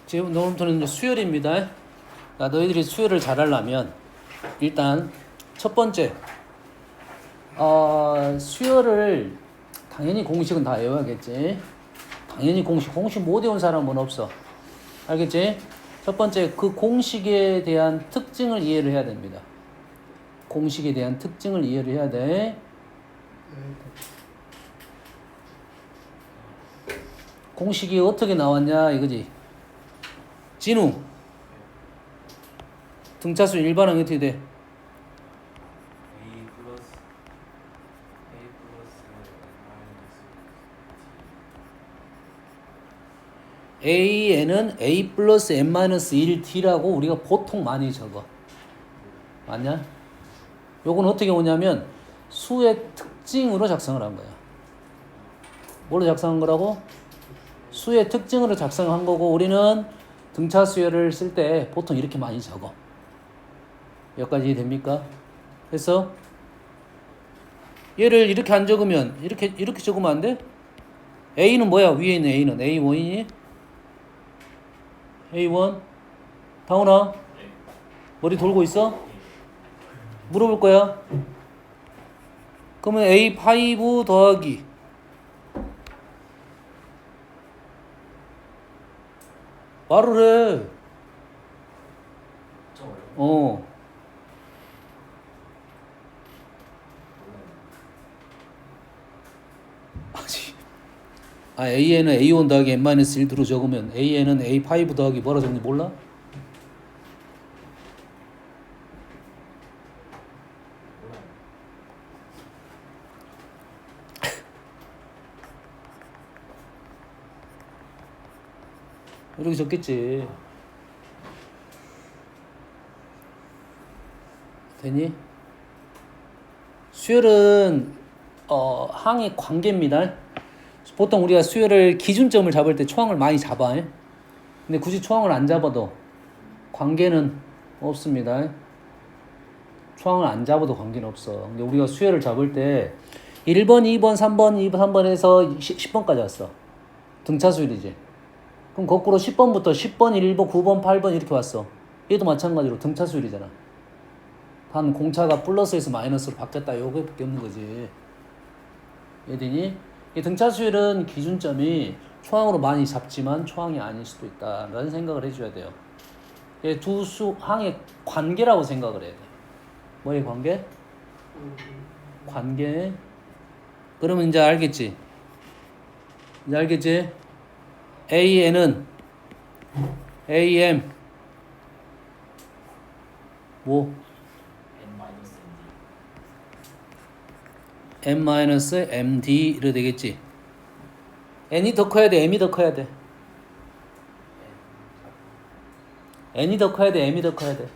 지금 오늘부터는 이제 수열입니다. 자, 너희들이 수열을 잘하려면 일단 첫 번째 수열을 당연히 공식은 다 외워야겠지. 당연히 공식 못 외운 사람은 없어. 알겠지? 첫 번째 그 공식에 대한 특징을 이해를 해야 됩니다. 공식에 대한 특징을 이해를 해야 돼. 공식이 어떻게 나왔냐 이거지. 진우 등차수 일반항이 어떻게 돼? A에는 A 플러스 N-1T라고 우리가 보통 많이 적어. 맞냐? 요건 어떻게 오냐면 수의 특징으로 작성을 한 거야. 뭐로 작성한 거라고? 수의 특징으로 작성한 거고 우리는 등차 수열을 쓸 때 보통 이렇게 많이 적어. 여기까지 됩니까? 그래서 얘를 이렇게 안 적으면 이렇게 적으면 안 돼? A는 뭐야? 위에 있는 A는 A1이니? A1? 다운아? 머리 돌고 있어? 물어볼 거야. 그러면 A5 더하기 말을 해. A에는 A1 더하기 N-1로 적으면 A에는 A5 더하기 뭐라 적는지 몰라? 이렇게 적겠지. 되니? 수열은 항의 관계입니다. 보통 우리가 수열을 기준점을 잡을 때 초항을 많이 잡아. 근데 굳이 초항을 안 잡아도 관계는 없습니다. 초항을 안 잡아도 관계는 없어. 근데 우리가 수열을 잡을 때 1번, 2번, 3번, 3번에서 10번까지 왔어. 등차 수열이지. 그럼 거꾸로 10번부터 10번, 1번, 9번, 8번 이렇게 왔어. 얘도 마찬가지로 등차 수열이잖아. 단 공차가 플러스에서 마이너스로 바뀌었다. 요거밖에 없는 거지. 얘들이 이 등차 수열은 기준점이 초항으로 많이 잡지만 초항이 아닐 수도 있다라는 생각을 해줘야 돼요. 두 수항의 관계라고 생각을 해야 돼. 뭐의 관계? 관계. 그러면 이제 알겠지? 이제 알겠지? AN은 AM 뭐? M-MD로 되겠지. N이 더 커야 돼? M이 더 커야 돼? N이 더 커야 돼? M이 더 커야 돼?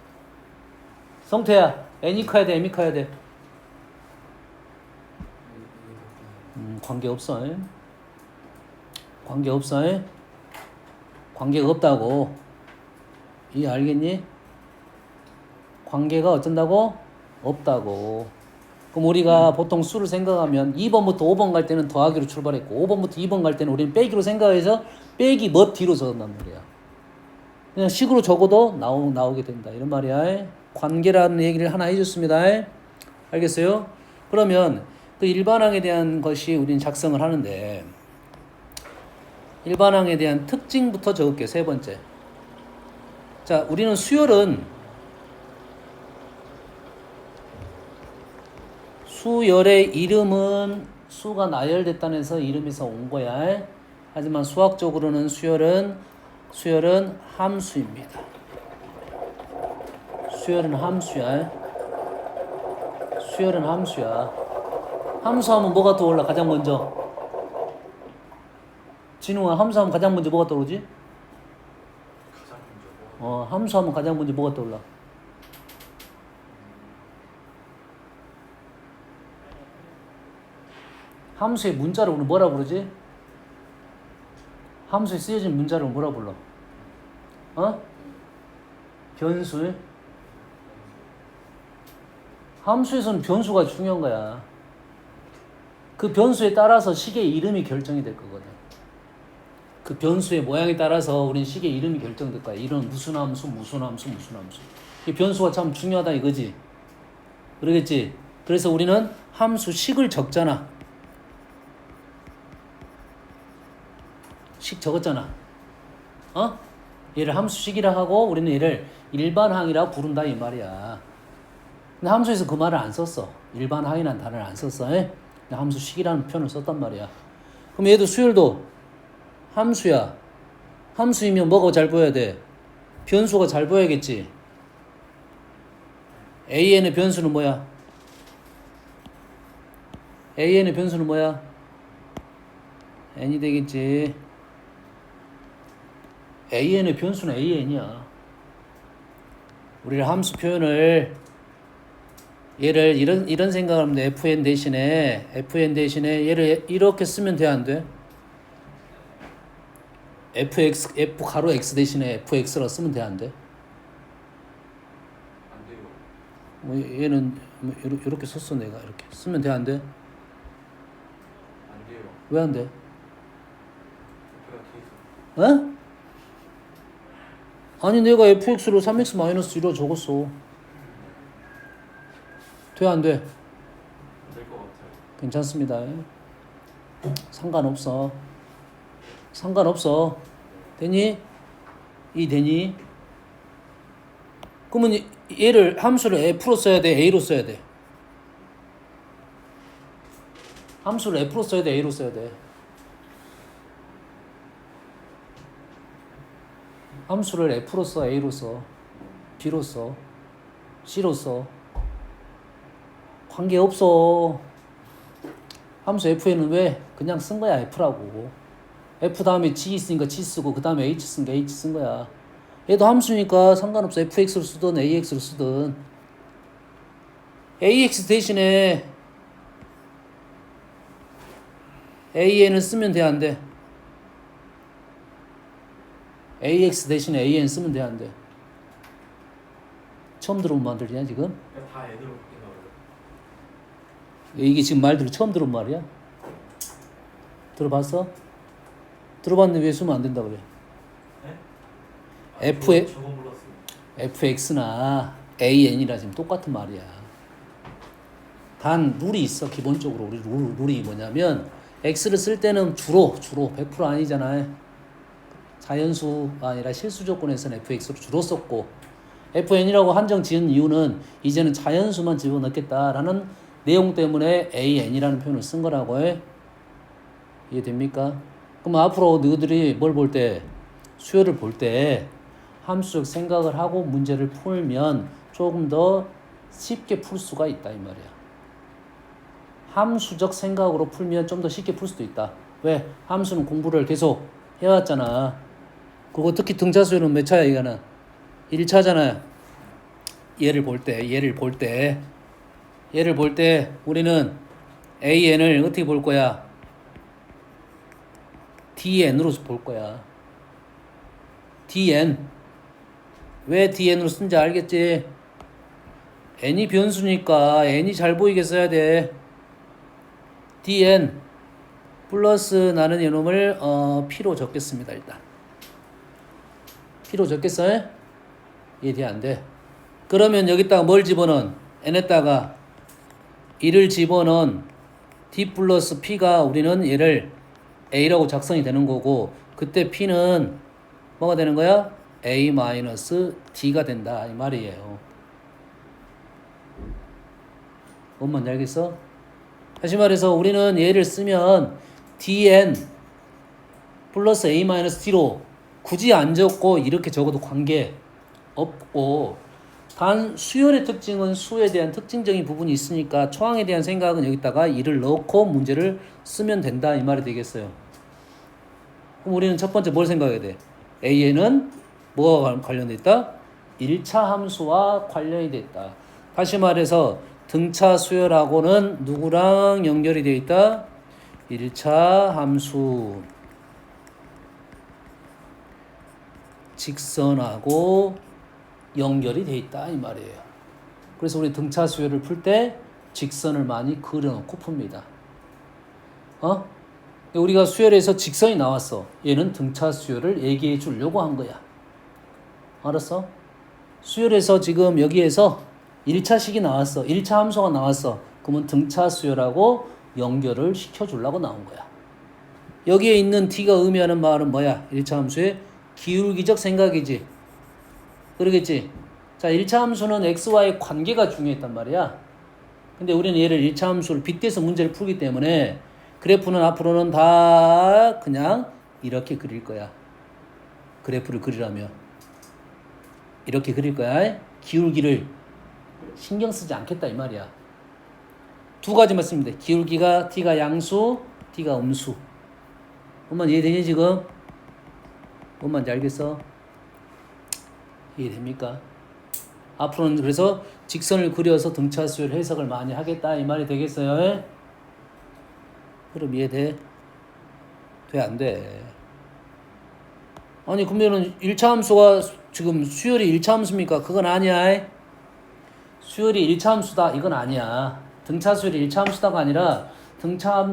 성태야, N이 커야 돼? M이 커야 돼? 관계 없어. 관계 없어. 관계가 없다고. 이 알겠니? 관계가 어쩐다고? 없다고. 그럼 우리가 보통 수를 생각하면 2번부터 5번 갈 때는 더하기로 출발했고 5번부터 2번 갈 때는 우리는 빼기로 생각해서 빼기 뭐 뒤로 적었단 말이야. 그냥 식으로 적어도 나오게 된다. 이런 말이야. 관계라는 얘기를 하나 해줬습니다. 알겠어요? 그러면 그 일반항에 대한 것이 우리는 작성을 하는데 일반항에 대한 특징부터 적을게요. 세 번째. 자, 우리는 수열은 수열의 이름은 수가 나열됐다는 해서 이름에서 온 거야. 하지만 수학적으로는 수열은 함수입니다. 수열은 함수야. 수열은 함수야. 함수하면 뭐가 떠올라? 가장 먼저. 진웅아, 함수하면 가장 먼저 뭐가 떠오르지? 함수하면 가장 먼저 뭐가 떠올라? 함수의 문자를 우리 뭐라 부르지? 함수에 쓰여진 문자를 뭐라 불러? 변수. 함수에서는 변수가 중요한 거야. 그 변수에 따라서 식의 이름이 결정이 될 거거든. 그 변수의 모양에 따라서 우리는 식의 이름이 결정될 거야. 이런 무슨 함수, 무슨 함수, 무슨 함수. 이 변수가 참 중요하다 이거지. 그러겠지? 그래서 우리는 함수 식을 적잖아. 식 적었잖아. 어? 얘를 함수식이라 하고 우리는 얘를 일반항이라고 부른다 이 말이야. 근데 함수에서 그 말을 안 썼어. 일반항이라는 단어를 안 썼어. 에? 함수식이라는 표현을 썼단 말이야. 그럼 얘도 수열도 함수야. 함수이면 뭐가 잘 보여야 돼? 변수가 잘 보여야겠지. AN의 변수는 뭐야? AN의 변수는 뭐야? N이 되겠지. AN의 변수는 AN이야. 우리가 함수 표현을 얘를 이런 생각을 하면 돼. FN 대신에 얘를 이렇게 쓰면 돼, 안 돼? F 가로 X 대신에 FX라 쓰면 돼, 안 돼? 안 돼요. 뭐 얘는 뭐 이렇게 썼어 내가 이렇게 쓰면 돼, 안 돼? 안 돼요. 왜 안 돼? F가 뒤에 있어. 어? 아니 내가 fx로 3x-1로 적었어. 돼, 안 돼? 될것 같아요. 괜찮습니다. 상관없어. 상관없어. 되니? 이 되니? 그러면 얘를 함수를 f로 써야 돼, a로 써야 돼? 함수를 f로 써야 돼, a로 써야 돼? 함수를 f로 써, a로 써, b로 써, c로 써. 관계없어. 함수 f에는 왜? 그냥 쓴 거야, f라고. f 다음에 g 있으니까 g 쓰고 그 다음에 h 쓰니까 h 쓴 거야. 얘도 함수니까 상관없어. fx로 쓰든 ax로 쓰든. ax 대신에 an을 쓰면 돼, 안 돼? ax 대신에 an 쓰면 돼, 안 돼? 처음 들어본 말들이야 지금? 다 N으로 바뀐다 그래요. 이게 지금 말들이 처음 들어본 말이야? 들어봤어? 들어봤는데 왜 쓰면 안 된다 그래? 네? F에 저거 몰랐어요. fx나 an이라 지금 똑같은 말이야. 단 룰이 있어. 기본적으로 우리 룰이 뭐냐면 x를 쓸 때는 주로 100% 아니잖아요. 자연수가 아니라 실수 조건에서는 fx로 주로 썼고 fn이라고 한정 지은 이유는 이제는 자연수만 집어넣겠다라는 내용 때문에 an이라는 표현을 쓴 거라고 해. 이해됩니까? 그럼 앞으로 너희들이 뭘 볼 때, 수열을 볼 때 함수적 생각을 하고 문제를 풀면 조금 더 쉽게 풀 수가 있다 이 말이야. 함수적 생각으로 풀면 좀 더 쉽게 풀 수도 있다. 왜? 함수는 공부를 계속 해왔잖아. 그리고 특히 등차수열은 몇 차야 이거는? 1차잖아요. 얘를 볼 때 우리는 AN을 어떻게 볼 거야? DN으로 볼 거야. DN. 왜 DN으로 쓴지 알겠지? N이 변수니까 N이 잘 보이게 써야 돼. DN 플러스 나는 이놈을 P로 적겠습니다. 일단 P로 적겠어요? 이해 안 돼. 그러면 여기다가 뭘 집어넣은? N에다가 1을 집어넣은 D 플러스 P가 우리는 얘를 A라고 작성이 되는 거고 그때 P는 뭐가 되는 거야? A 마이너스 D가 된다 이 말이에요. 뭔 말인지 알겠어? 다시 말해서 우리는 얘를 쓰면 DN 플러스 A 마이너스 D로 굳이 안 적고 이렇게 적어도 관계 없고 단 수열의 특징은 수에 대한 특징적인 부분이 있으니까 초항에 대한 생각은 여기다가 1을 넣고 문제를 쓰면 된다 이 말이 되겠어요. 그럼 우리는 첫 번째 뭘 생각해야 돼? AN은 뭐가 관련돼 있다? 1차 함수와 관련이 돼 있다. 다시 말해서 등차 수열하고는 누구랑 연결이 돼 있다? 1차 함수 직선하고 연결이 돼 있다 이 말이에요. 그래서 우리 등차 수열을 풀 때 직선을 많이 그려놓고 풉니다. 우리가 수열에서 직선이 나왔어. 얘는 등차 수열을 얘기해 주려고 한 거야. 알았어? 수열에서 지금 여기에서 1차식이 나왔어. 1차 함수가 나왔어. 그러면 등차 수열하고 연결을 시켜주려고 나온 거야. 여기에 있는 t가 의미하는 말은 뭐야? 1차 함수의 기울기적 생각이지. 그러겠지? 자, 1차 함수는 x와의 관계가 중요했단 말이야. 근데 우리는 얘를 1차 함수를 빗대서 문제를 풀기 때문에 그래프는 앞으로는 다 그냥 이렇게 그릴 거야. 그래프를 그리라면. 이렇게 그릴 거야. 기울기를 신경 쓰지 않겠다 이 말이야. 두 가지만 쓰면 돼. 기울기가 t가 양수, t가 음수. 뭔만 이해되니 지금? 뭔 말인지 알겠어? 이해됩니까? 앞으로는 그래서 직선을 그려서 등차 수열 해석을 많이 하겠다 이 말이 되겠어요? 그럼 이해돼? 돼? 안 돼? 아니 그러면은 1차 함수가 지금 수열이 1차 함수입니까? 그건 아니야. 수열이 1차 함수다 이건 아니야. 등차 수열이 1차 함수다가 아니라 등차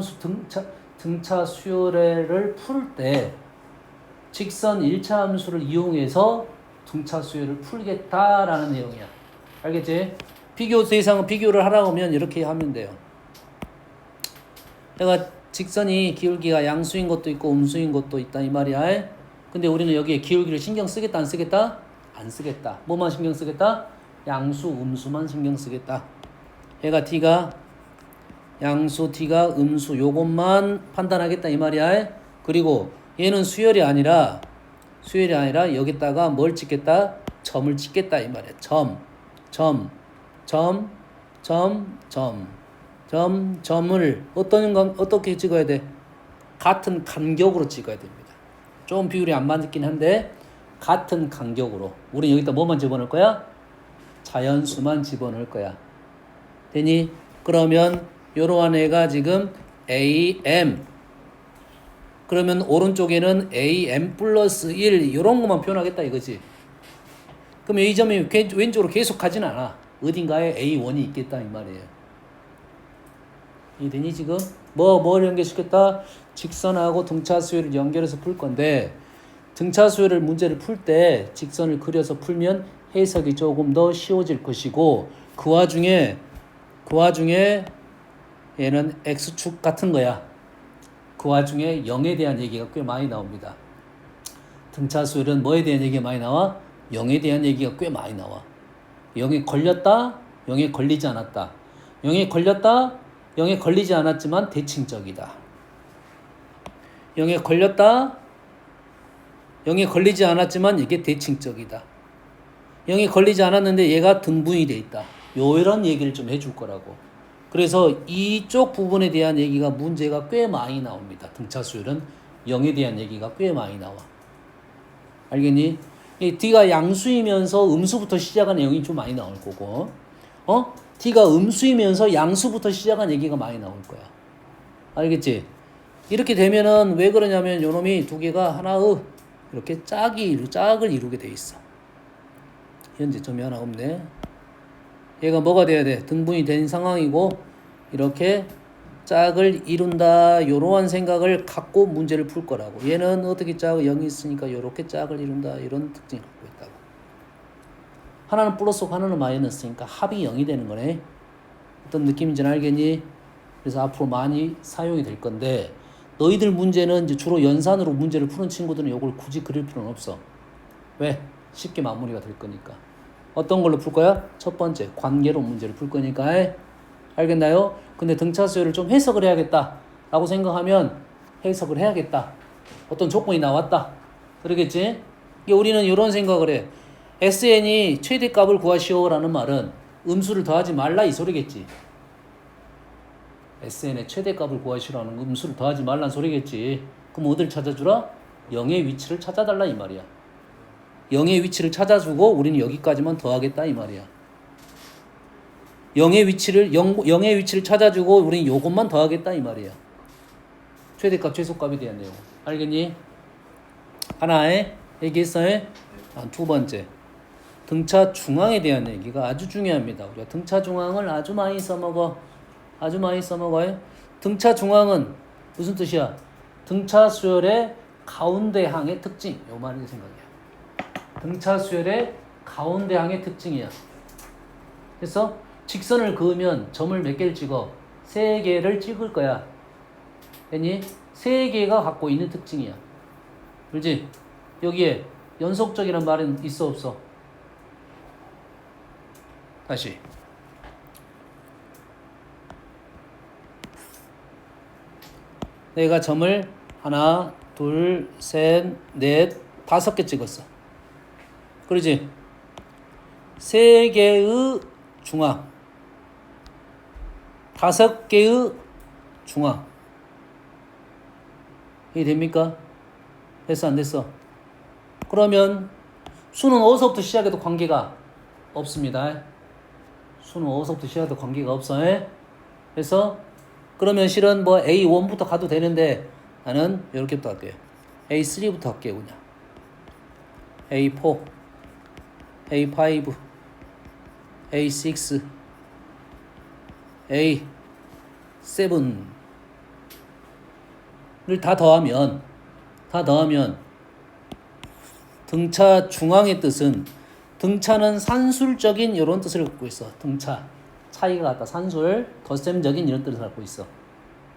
수열을 풀 때 직선 1차 함수를 이용해서 등차 수열을 풀겠다라는 내용이야. 알겠지? 비교 대상은 비교를 하라고 하면 이렇게 하면 돼요. 내가 직선이 기울기가 양수인 것도 있고 음수인 것도 있다 이 말이야. 근데 우리는 여기에 기울기를 신경 쓰겠다 안 쓰겠다? 안 쓰겠다. 뭐만 신경 쓰겠다? 양수 음수만 신경 쓰겠다. 얘가 t가 양수 t가 음수 요것만 판단하겠다 이 말이야. 그리고 얘는 수열이 아니라 여기다가 뭘 찍겠다? 점을 찍겠다 이 말이야. 점을 어떻게 찍어야 돼? 같은 간격으로 찍어야 됩니다. 좀 비율이 안 맞긴 한데 같은 간격으로. 우린 여기다 뭐만 집어넣을 거야? 자연수만 집어넣을 거야. 되니? 그러면 요러한 애가 지금 AM. 그러면 오른쪽에는 AM 플러스 1 요런 것만 표현하겠다 이거지. 그럼 이 점이 왼쪽으로 계속 가진 않아. 어딘가에 A1이 있겠다 이 말이에요. 이해되니 지금? 뭘 연결시켰다? 직선하고 등차 수열을 연결해서 풀 건데 등차 수열을 문제를 풀 때 직선을 그려서 풀면 해석이 조금 더 쉬워질 것이고 그 와중에 얘는 X축 같은 거야. 그 와중에 0에 대한 얘기가 꽤 많이 나옵니다. 등차 수열은 뭐에 대한 얘기가 많이 나와? 0에 대한 얘기가 꽤 많이 나와. 0에 걸렸다, 0에 걸리지 않았다. 0에 걸렸다, 0에 걸리지 않았지만 대칭적이다. 0에 걸렸다, 0에 걸리지 않았지만 이게 대칭적이다. 0에 걸리지 않았는데 얘가 등분이 돼 있다. 이런 얘기를 좀 해줄 거라고. 그래서 이쪽 부분에 대한 얘기가 문제가 꽤 많이 나옵니다. 등차 수열은 0에 대한 얘기가 꽤 많이 나와. 알겠니? D가 양수이면서 음수부터 시작한 내용이 좀 많이 나올 거고, D가 음수이면서 양수부터 시작한 얘기가 많이 나올 거야. 알겠지? 이렇게 되면은 왜 그러냐면 요놈이 두 개가 하나의 이렇게 짝을 이루게 돼 있어. 현재 점이 하나 없네. 얘가 뭐가 돼야 돼? 등분이 된 상황이고 이렇게 짝을 이룬다 이러한 생각을 갖고 문제를 풀 거라고. 얘는 어떻게 짝이 0이 있으니까 이렇게 짝을 이룬다 이런 특징을 갖고 있다고. 하나는 플러스고 하나는 마이너스니까 합이 0이 되는 거네. 어떤 느낌인지는 알겠니? 그래서 앞으로 많이 사용이 될 건데 너희들 문제는 이제 주로 연산으로 문제를 푸는 친구들은 이걸 굳이 그릴 필요는 없어. 왜? 쉽게 마무리가 될 거니까. 어떤 걸로 풀 거야? 첫 번째 관계로 문제를 풀 거니까. 알겠나요? 근데 등차 수열을 좀 해석을 해야겠다 라고 생각하면 해석을 해야겠다. 어떤 조건이 나왔다. 그러겠지? 우리는 이런 생각을 해. SN이 최대값을 구하시오 라는 말은 음수를 더하지 말라 이 소리겠지. SN의 최대값을 구하시라는 음수를 더하지 말라는 소리겠지. 그럼 어딜 찾아주라? 0의 위치를 찾아달라 이 말이야. 0의 위치를 찾아주고 우리는 여기까지만 더하겠다 이 말이야. 0의 위치를 찾아주고 우리는 요것만 더하겠다 이 말이야. 최대값 최소값에 대한 내용. 알겠니? 하나에 얘기했어요. 두 번째 등차 중앙에 대한 얘기가 아주 중요합니다. 우리가 등차 중앙을 아주 많이 써먹어요. 등차 중앙은 무슨 뜻이야? 등차 수열의 가운데 항의 특징. 요 말이 생각이야. 등차 수열의 가운데 항의 특징이야. 그래서 직선을 그으면 점을 몇 개를 찍어? 3개를 찍을 거야. 아니 3개가 갖고 있는 특징이야. 그렇지? 여기에 연속적이란 말은 있어 없어? 다시. 내가 점을 하나, 둘, 셋, 넷, 5개 찍었어. 그러지? 3개의 중앙, 5개의 중앙. 이게 됩니까? 됐어, 안 됐어? 그러면 수는 어디서부터 시작해도 관계가 없습니다. 수는 어디서부터 시작해도 관계가 없어. 그래서 그러면 실은 뭐 A1부터 가도 되는데 나는 이렇게부터 할게요. A3부터 할게요. 그냥 A4, A5, A6, A7을 다 더하면 등차 중앙의 뜻은 등차는 산술적인 이런 뜻을 갖고 있어. 등차 차이가 같다. 산술, 덧셈적인 이런 뜻을 갖고 있어.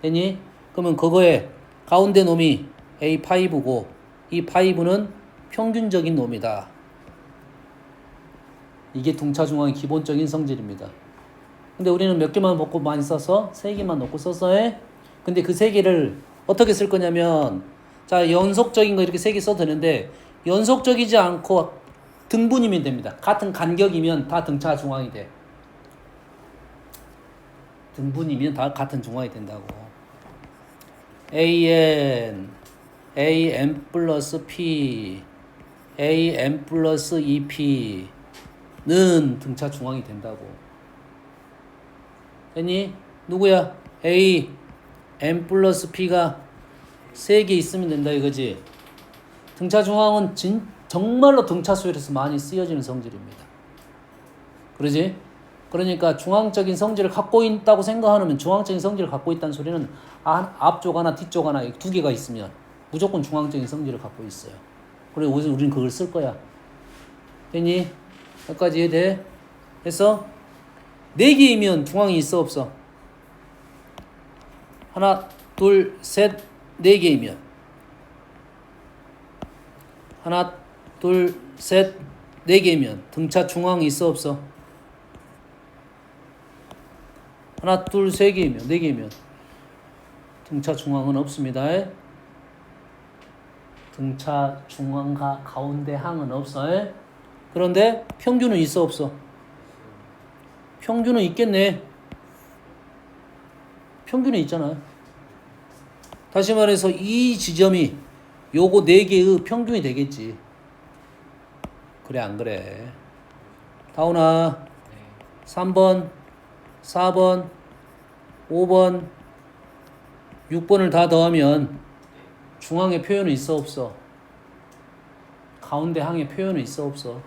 됐니? 그러면 그거에 가운데 놈이 A5고 이 5는 평균적인 놈이다. 이게 등차 중앙의 기본적인 성질입니다. 근데 우리는 몇 개만 놓고 많이 써서 3개만 놓고 써서 해. 근데 그 3개를 어떻게 쓸 거냐면 자 연속적인 거 이렇게 3개 써도 되는데 연속적이지 않고 등분이면 됩니다. 같은 간격이면 다 등차 중앙이 돼. 등분이면 다 같은 중앙이 된다고. an 플러스 p, an 플러스 2p는 등차 중앙이 된다고. 됐니? 누구야? an 플러스 p가 3개 있으면 된다 이거지. 등차 중앙은 정말로 등차 수열에서 많이 쓰여지는 성질입니다. 그러지? 그러니까 중앙적인 성질을 갖고 있다고 생각하면 중앙적인 성질을 갖고 있다는 소리는 앞쪽 하나 뒤쪽 하나 2개가 있으면 무조건 중앙적인 성질을 갖고 있어요. 그래서 우리는 그걸 쓸 거야. 됐니? 여기까지 이해돼? 그래서 4개이면 중앙이 있어 없어? 하나 둘 셋 4개이면 하나 둘 셋 4개이면 등차 중앙이 있어 없어? 하나 둘 3개이면 4개이면 등차 중앙은 없습니다. 등차 중앙과 가운데 항은 없어. 그런데 평균은 있어 없어? 평균은 있겠네. 평균은 있잖아. 다시 말해서 이 지점이 요거 4개의 평균이 되겠지. 그래 안 그래? 다운아 3번 4번 5번 6번을 다 더하면 중앙에 표현은 있어 없어? 가운데 항에 표현은 있어 없어?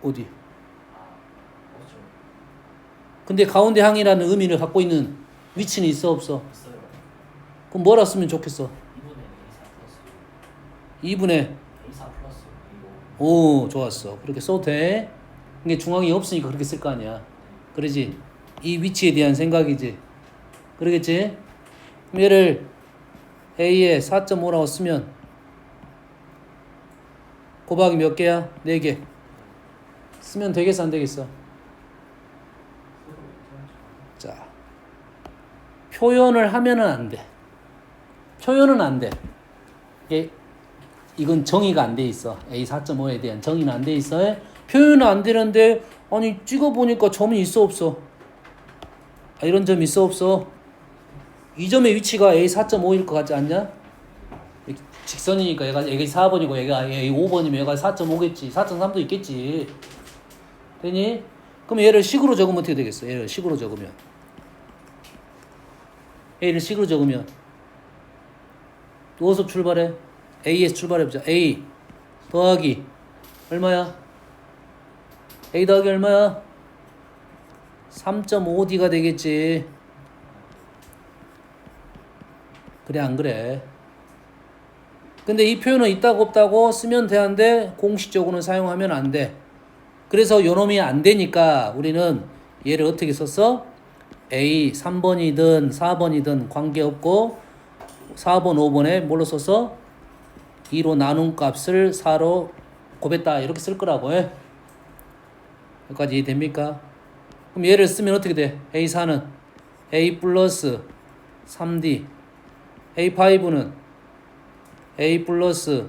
어디? 없죠. 근데 가운데 항이라는 의미를 갖고 있는 위치는 있어 없어? 있어요. 그럼 뭐라 쓰면 좋겠어? 2분의 A4 플러스 2분의 A4 플러스 2로. 오 좋았어. 그렇게 써도 돼. 이게 중앙이 없으니까 그렇게 쓸 거 아니야. 그러지? 이 위치에 대한 생각이지. 그러겠지? 그럼 얘를 A에 4.5라고 쓰면 곱하기 몇 개야? 4개. 쓰면 되겠어 안 되겠어? 자, 표현을 하면은 안 돼. 표현은 안 돼. 이건 정의가 안 돼 있어. A4.5에 대한 정의는 안 돼 있어. 표현은 안 되는데 아니 찍어보니까 점이 있어 없어? 이런 점 있어 없어? 이 점의 위치가 A4.5일 것 같지 않냐? 직선이니까 얘가 4번이고 얘가 A5번이면 얘가 4.5겠지. 4.3도 있겠지. 되니? 그럼 얘를 식으로 적으면 어떻게 되겠어? 얘를 식으로 적으면 A를 식으로 적으면 어디서 출발해? A에서 출발해보자. A 더하기 얼마야? A 더하기 얼마야? 3.5D가 되겠지. 그래 안 그래? 근데 이 표현은 있다고 없다고 쓰면 되는데 공식적으로는 사용하면 안 돼. 그래서 요놈이 안 되니까 우리는 얘를 어떻게 썼어? A 3번이든 4번이든 관계없고 4번 5번에 뭘로 썼어? 2로 나눈 값을 4로 곱했다 이렇게 쓸 거라고 해. 여기까지 이해됩니까? 그럼 얘를 쓰면 어떻게 돼? A4는 A 플러스 3D A5는 A 플러스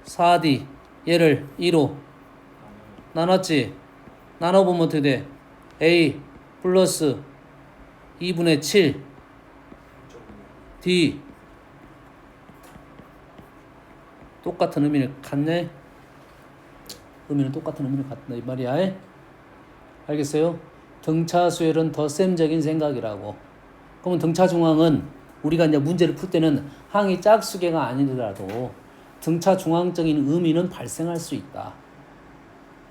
4D 얘를 2로 나눴지? 나눠보면 어떻게 돼? A 플러스 2분의 7 D 똑같은 의미를 갖네? 의미는 똑같은 의미를 갖다 이 말이야. 알겠어요? 등차 수열은 덧셈적인 생각이라고. 그러면 등차 중앙은 우리가 이제 문제를 풀 때는 항이 짝수계가 아니더라도 등차 중앙적인 의미는 발생할 수 있다.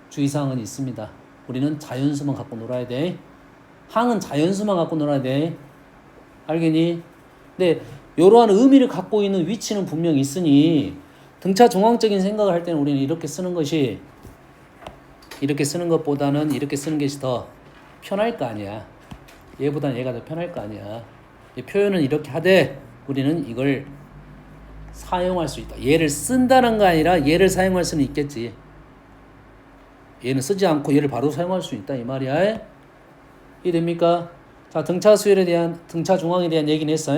주의사항은 있습니다. 우리는 자연수만 갖고 놀아야 돼. 항은 자연수만 갖고 놀아야 돼. 알겠니? 근데 이러한 의미를 갖고 있는 위치는 분명히 있으니 등차 중앙적인 생각을 할 때는 우리는 이렇게 쓰는 것이 이렇게 쓰는 것보다는 이렇게 쓰는 것이 더 편할 거 아니야. 얘보다는 얘가 더 편할 거 아니야. 이 표현은 이렇게 하되 우리는 이걸 사용할 수 있다. 얘를 쓴다는 거 아니라 얘를 사용할 수는 있겠지. 얘는 쓰지 않고 얘를 바로 사용할 수 있다 이 말이야. 이해됩니까? 자, 등차 수열에 대한 등차 중앙에 대한 얘기는 했어.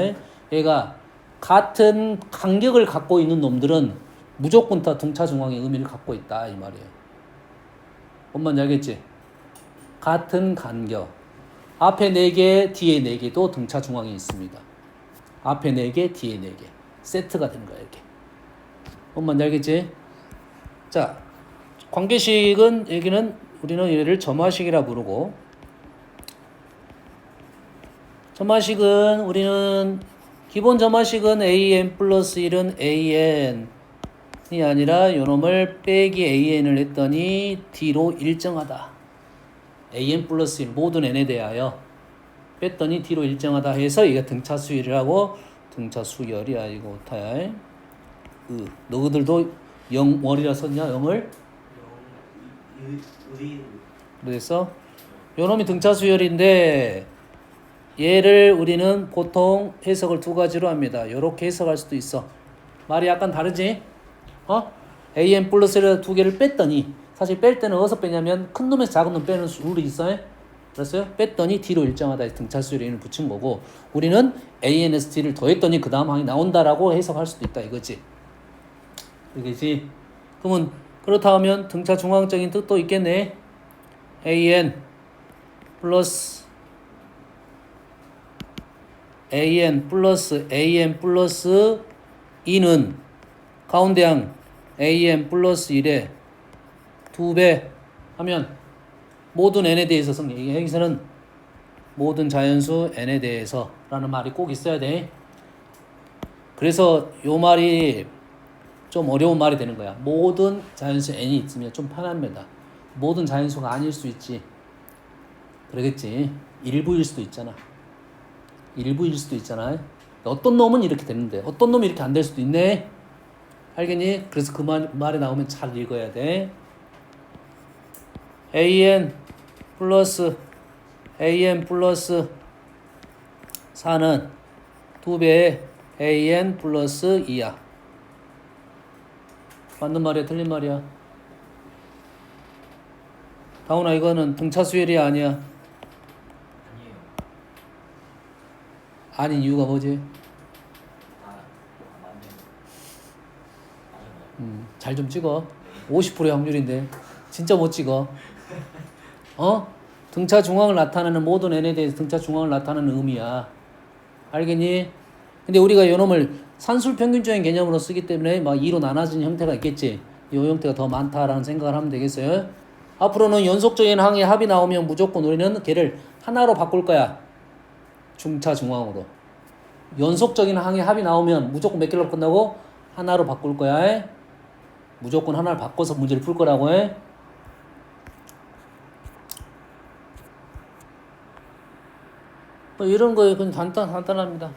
얘가 같은 간격을 갖고 있는 놈들은 무조건 다 등차 중앙의 의미를 갖고 있다 이 말이에요. 뭔 말인지 알겠지? 같은 간격. 앞에 4개, 뒤에 4개도 등차 중앙에 있습니다. 앞에 4개, 뒤에 4개. 세트가 되는 거야, 이렇게. 뭔 말인지 알겠지? 자, 관계식은, 여기는 우리는 얘를 점화식이라 부르고, 점화식은 우리는, 기본 점화식은 an 플러스 1은 an이 아니라 요놈을 빼기 an을 했더니 d로 일정하다. an 플러스 1 모든 n에 대하여 뺐더니 d로 일정하다 해서 이게 등차 수열이라고 등차 수열이야 이거 타야. 너희들도 0월이라 썼냐 0을? 그래서 요놈이 등차 수열인데 얘를 우리는 보통 해석을 두 가지로 합니다. 요렇게 해석할 수도 있어. 말이 약간 다르지? an 플러스를 두 개를 뺐더니 사실 뺄 때는 어디서 빼냐면 큰 놈에서 작은 놈 빼는 룰이 있어요. 그랬어요? 뺐더니 d로 일정하다 등차 수열에 붙인 거고 우리는 an에서 d를 더했더니 그 다음 항이 나온다라고 해석할 수도 있다 이거지. 그겠지? 그러면 그렇다 하면 등차 중앙적인 뜻도 있겠네. an 플러스 an 플러스 2는 가운데 항 an 플러스 1에 2배 하면 모든 n에 대해서 성립. 여기서는 모든 자연수 n에 대해서 라는 말이 꼭 있어야 돼. 그래서 요 말이 좀 어려운 말이 되는 거야. 모든 자연수 n이 있으면 좀 편합니다. 모든 자연수가 아닐 수 있지. 그러겠지. 일부일 수도 있잖아. 일부일 수도 있잖아. 어떤 놈은 이렇게 되는데 어떤 놈이 이렇게 안 될 수도 있네. 알겠니? 그래서 그 말이 나오면 잘 읽어야 돼. an 플러스 4는 2배의 an 플러스 2야. 맞는 말이야? 틀린 말이야? 다운아 이거는 등차 수열이 아니야. 아니에요. 아닌 이유가 뭐지? 맞네요. 맞아요. 잘 좀 찍어. 50%의 확률인데 진짜 못 찍어. 등차 중앙을 나타내는 모든 n에 대해서 등차 중앙을 나타내는 의미야. 알겠니? 근데 우리가 요놈을 산술 평균적인 개념으로 쓰기 때문에 막 2로 나눠진 형태가 있겠지. 이 형태가 더 많다라는 생각을 하면 되겠어요. 앞으로는 연속적인 항의 합이 나오면 무조건 우리는 걔를 하나로 바꿀 거야. 중차 중앙으로. 연속적인 항의 합이 나오면 무조건 몇 개로 끝나고 하나로 바꿀 거야. 무조건 하나를 바꿔서 문제를 풀 거라고 해. 뭐 이런 거에 그냥 간단합니다.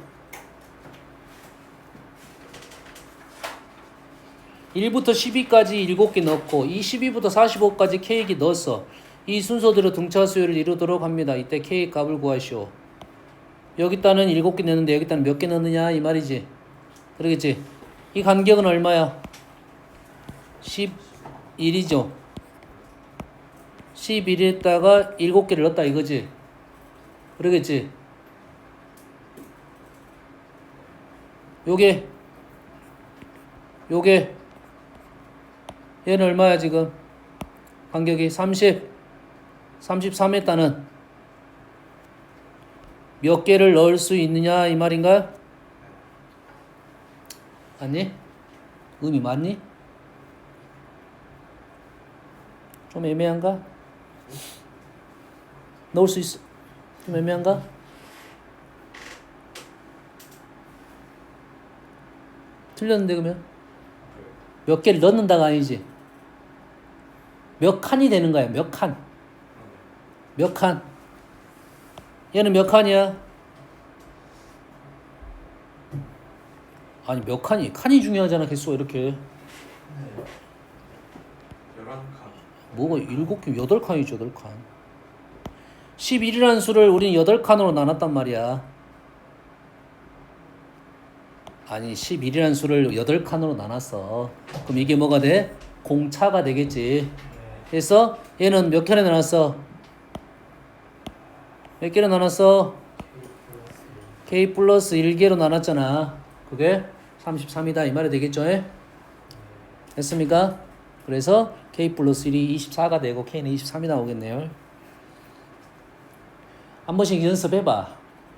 1부터 12까지 7개 넣고 이 12부터 45까지 K기 넣었어. 이 순서대로 등차 수열을 이루도록 합니다. 이때 K 값을 구하시오. 여기다는 7개 넣는데 여기다는 몇 개 넣느냐 이 말이지. 그러겠지. 이 간격은 얼마야? 11이죠. 11에다가 7개를 넣었다 이거지. 그러겠지. 요게 얘는 얼마야 지금? 간격이 33에다는 몇 개를 넣을 수 있느냐 이 말인가? 맞니? 의미 맞니? 좀 애매한가? 넣을 수 있어. 좀 애매한가? 틀렸는데 그러면? 몇 개를 넣는다가 아니지. 몇 칸이 되는 거야. 몇 칸. 몇 칸. 얘는 몇 칸이야? 아니 몇 칸이? 칸이 중요하잖아. 개수가 이렇게. 11칸. 뭐가 7개, 8칸이죠. 8칸. 11이라는 수를 우리는 8칸으로 나눴단 말이야. 아니 11이라는 수를 8칸으로 나눴어. 그럼 이게 뭐가 돼? 공차가 되겠지. 그래서 얘는 몇 칸에 나눴어? 몇 개로 나눴어? K 플러스 1개로 나눴잖아. 그게 33이다 이 말이 되겠죠? 됐습니까? 그래서 K 플러스 1이 24가 되고 K는 23이 나오겠네요. 한 번씩 연습해봐.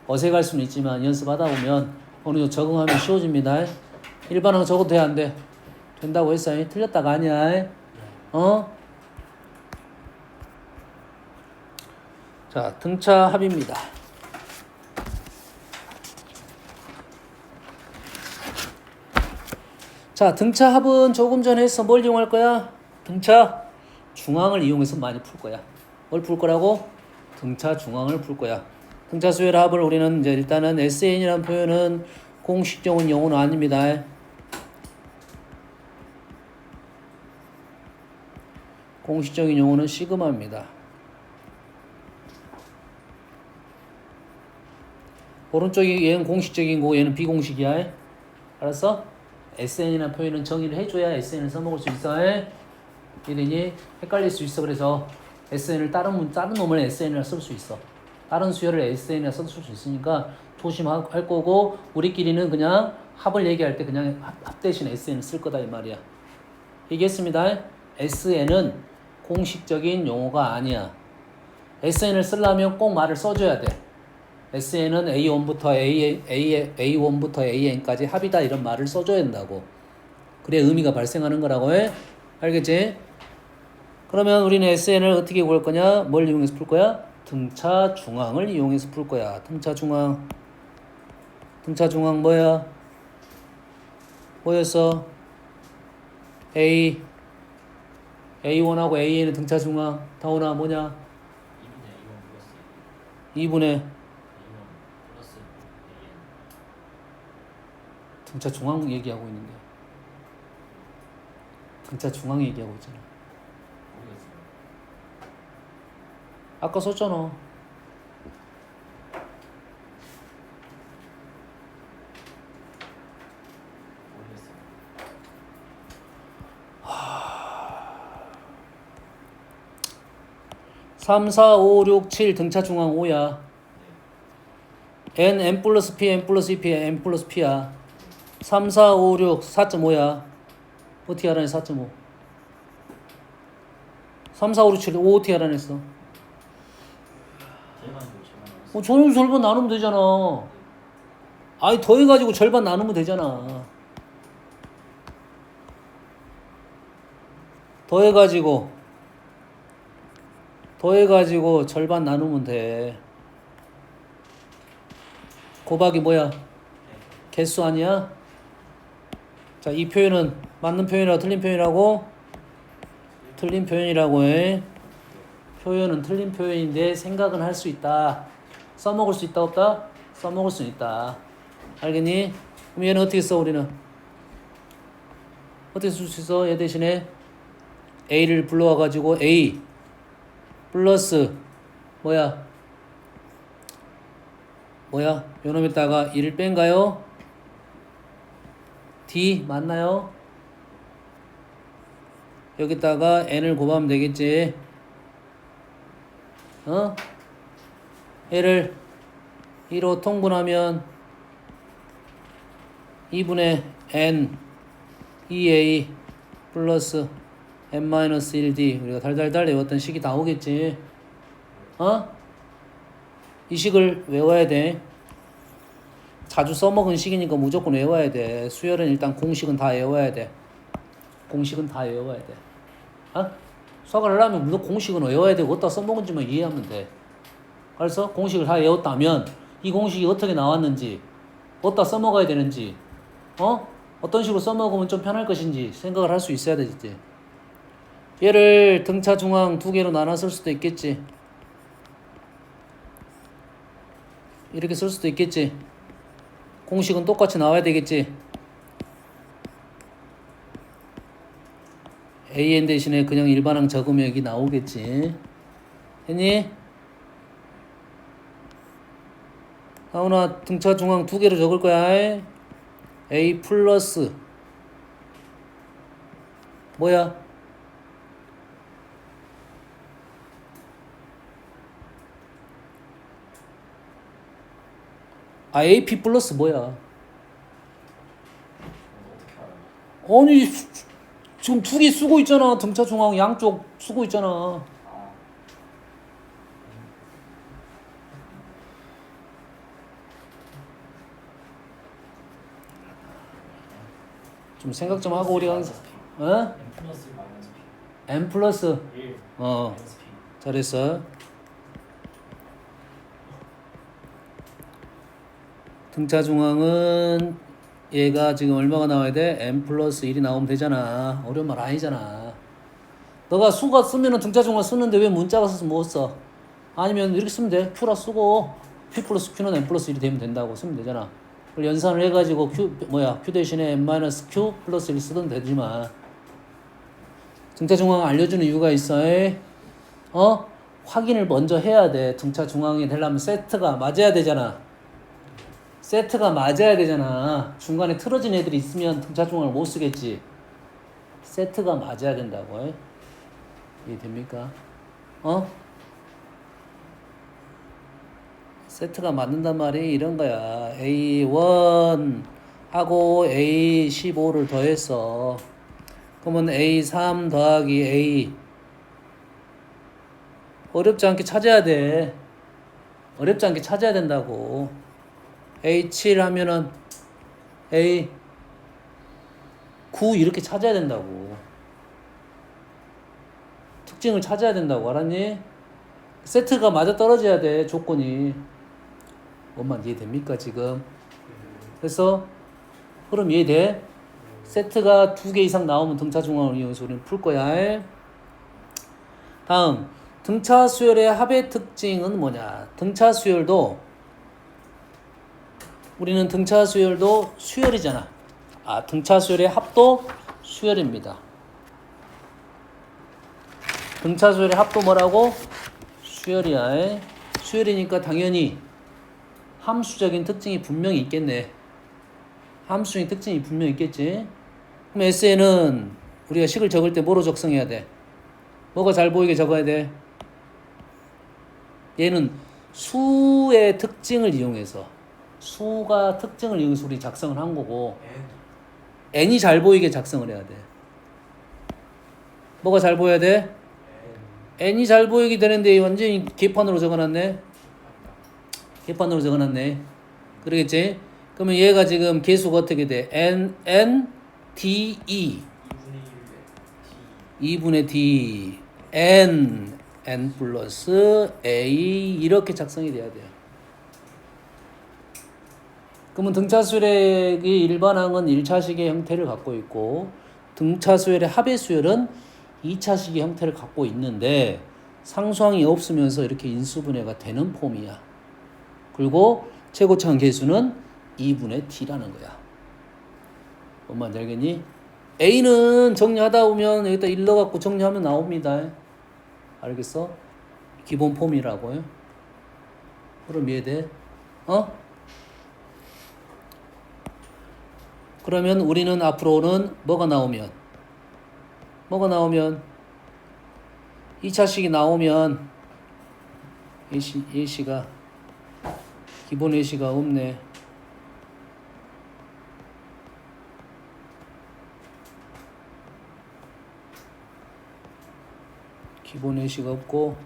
어색할 수는 있지만 연습하다 보면 어느 정도 적응하면 쉬워집니다. 일반항 적어도 돼? 안 돼? 된다고 했어. 틀렸다가 아니야. 자, 등차 합입니다. 자, 등차 합은 조금 전에 했어. 뭘 이용할 거야? 등차 중앙을 이용해서 많이 풀 거야. 뭘 풀 거라고? 등차 중앙을 풀 거야. 등차 수열 합을 우리는 이제 일단은 SN이라는 표현은 공식적인 용어는 아닙니다. 공식적인 용어는 시그마입니다. 오른쪽이 얘는 공식적인 거고 얘는 비공식이야. 알았어? SN이라는 표현은 정의를 해줘야 SN을 써먹을 수 있어. 이러니 헷갈릴 수 있어. 그래서 SN을 다른 놈을 SN이라 쓸 수 있어. 다른 수열을 SN이라 쓸 수 있으니까 조심할 거고 우리끼리는 그냥 합을 얘기할 때 그냥 합 대신 SN을 쓸 거다 이 말이야. 얘기했습니다. SN은 공식적인 용어가 아니야. SN을 쓰려면 꼭 말을 써줘야 돼. SN은 A1부터 A1부터 AN까지 합이다 이런 말을 써줘야 된다고. 그래야 의미가 발생하는 거라고 해. 알겠지? 그러면 우리는 SN을 어떻게 구할 거냐? 뭘 이용해서 풀 거야? 등차 중앙을 이용해서 풀 거야. 등차 중앙. 등차 중앙 뭐야? 뭐였어? A1하고 AN의 등차 중앙. 다운아 뭐냐? 2분의 플러스 AN. 등차 중앙 얘기하고 있는데. 등차 중앙 얘기하고 있잖아. 모르겠어요. 아까 썼잖아. 모르겠어요. 3, 4, 5, 6, 7 등차 중앙 5야. N 플러스 P, N 플러스 P, N 플러스 P야. 3, 4, 5, 6, 4.5야. 어떻게 알아내? 4.5. 3, 4, 5, 6, 7, 5 어떻게 알아냈어? 절반이고 절반 나눴어요. 절반 나누면 되잖아. 아니 더해가지고 절반 나누면 되잖아. 더해가지고 절반 나누면 돼. 곱하기 뭐야? 개수 아니야? 자, 이 표현은 맞는 표현이라고 틀린 표현이라고? 틀린 표현이라고 해. 표현은 틀린 표현인데 생각은 할 수 있다. 써먹을 수 있다 없다? 써먹을 수 있다. 알겠니? 그럼 얘는 어떻게 써 우리는? 어떻게 쓸 수 있어? 얘 대신에 a를 불러와 가지고 a 플러스 뭐야 요놈에다가 1을 뺀가요? d 맞나요? 여기다가 n을 곱하면 되겠지. 얘를 2로 통분하면 2분의 n 2a 플러스 n-1d 우리가 달달달 외웠던 식이 다 오겠지. 이 식을 외워야 돼. 자주 써먹은 식이니까 무조건 외워야 돼. 수열은 일단 공식은 다 외워야 돼. 공식은 다 외워야 돼. 수학을 하려면 무조건 공식은 외워야 되고 어디다 써먹은지만 이해하면 돼. 그래서 공식을 다 외웠다면 이 공식이 어떻게 나왔는지 어디다 써먹어야 되는지 어떤 식으로 써먹으면 좀 편할 것인지 생각을 할 수 있어야 되지. 얘를 등차 중앙 두 개로 나눠 쓸 수도 있겠지. 이렇게 쓸 수도 있겠지. 공식은 똑같이 나와야 되겠지. an 대신에 그냥 일반항 적으면 여기 나오겠지. 했니? 하은아 등차 중앙 두 개로 적을 거야. a 플러스 뭐야? AP 플러스 뭐야? 어떻게 알아요? 아니 지금 두 개 쓰고 있잖아. 등차 중앙 양쪽 쓰고 있잖아. 좀 생각 좀 하고 우리가 항상 n 플러스 마이너스 p n 플러스 1 어 마이너스 p 잘했어. 등차 중앙은 얘가 지금 얼마가 나와야 돼? n 플러스 1이 나오면 되잖아. 어려운 말 아니잖아. 너가 수가 쓰면은 등차 중앙 쓰는데 왜 문자가 써서 못 써? 아니면 이렇게 쓰면 돼. q라 쓰고 p 플러스 q는 n 플러스 1이 되면 된다고 쓰면 되잖아. 그걸 연산을 해가지고 q 대신에 n-q 플러스 1 쓰든 되지만 등차 중앙 알려주는 이유가 있어. 확인을 먼저 해야 돼. 등차 중앙이 되려면 세트가 맞아야 되잖아. 세트가 맞아야 되잖아. 중간에 틀어진 애들이 있으면 등차 중앙을 못 쓰겠지. 세트가 맞아야 된다고. 이해됩니까? 세트가 맞는단 말이 이런 거야. A1 하고 A15를 더했어. 그러면 A3 더하기 A 어렵지 않게 찾아야 돼. 어렵지 않게 찾아야 된다고. A7 하면은 A9 이렇게 찾아야 된다고. 특징을 찾아야 된다고. 알았니? 세트가 맞아 떨어져야 돼. 조건이. 뭔만 이해됩니까 지금? 그래서 흐름 이해돼? 세트가 2개 이상 나오면 등차 중앙을 이용해서 우리는 풀 거야. 다음 등차 수열의 합의 특징은 뭐냐? 등차 수열도 우리는 등차 수열도 수열이잖아. 등차 수열의 합도 수열입니다. 등차 수열의 합도 뭐라고? 수열이야. 수열이니까 당연히 함수적인 특징이 분명히 있겠네. 함수적인 특징이 분명히 있겠지. 그럼 SN은 우리가 식을 적을 때 뭐로 적성해야 돼? 뭐가 잘 보이게 적어야 돼? 얘는 수의 특징을 이용해서 수가 특징을 이용해서 우리 작성을 한 거고 n이 잘 보이게 작성을 해야 돼. 뭐가 잘 보여야 돼? n이 잘 보이게 되는데 완전히 개판으로 적어놨네. 개판으로 적어놨네. 그러겠지? 그러면 얘가 지금 개수가 어떻게 돼? n, d, e 2분의 d n 플러스 a 이렇게 작성이 돼야 돼요. 그러면 등차수열의 일반항은 1차식의 형태를 갖고 있고 등차수열의 합의수열은 2차식의 형태를 갖고 있는데 상수항이 없으면서 이렇게 인수분해가 되는 폼이야. 그리고 최고차항 개수는 2분의 t라는 거야. 뭔 말인지 알겠니? A는 정리하다 보면 여기다 1 넣어갖고 정리하면 나옵니다. 알겠어? 기본 폼이라고요. 그럼 이해돼? 그러면 우리는 앞으로는 뭐가 나오면 2차식이 나오면 예시가 기본 예시가 없네. 기본 예시가 없고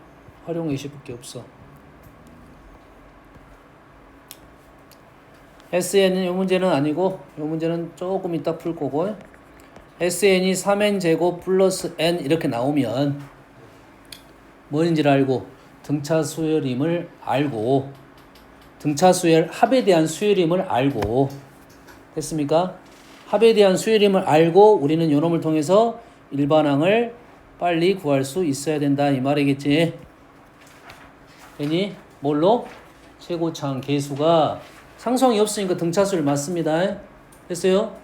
활용 예시밖에 없어. SN은 이 문제는 아니고 이 문제는 조금 이따 풀 거고 SN이 3n 제곱 플러스 n 이렇게 나오면 뭐인지를 알고 등차 수열임을 알고 등차 수열 합에 대한 수열임을 알고 됐습니까? 합에 대한 수열임을 알고 우리는 요놈을 통해서 일반항을 빨리 구할 수 있어야 된다 이 말이겠지. 괜히 뭘로? 최고차항 계수가 상수항이 없으니까 등차수열 맞습니다. 됐어요?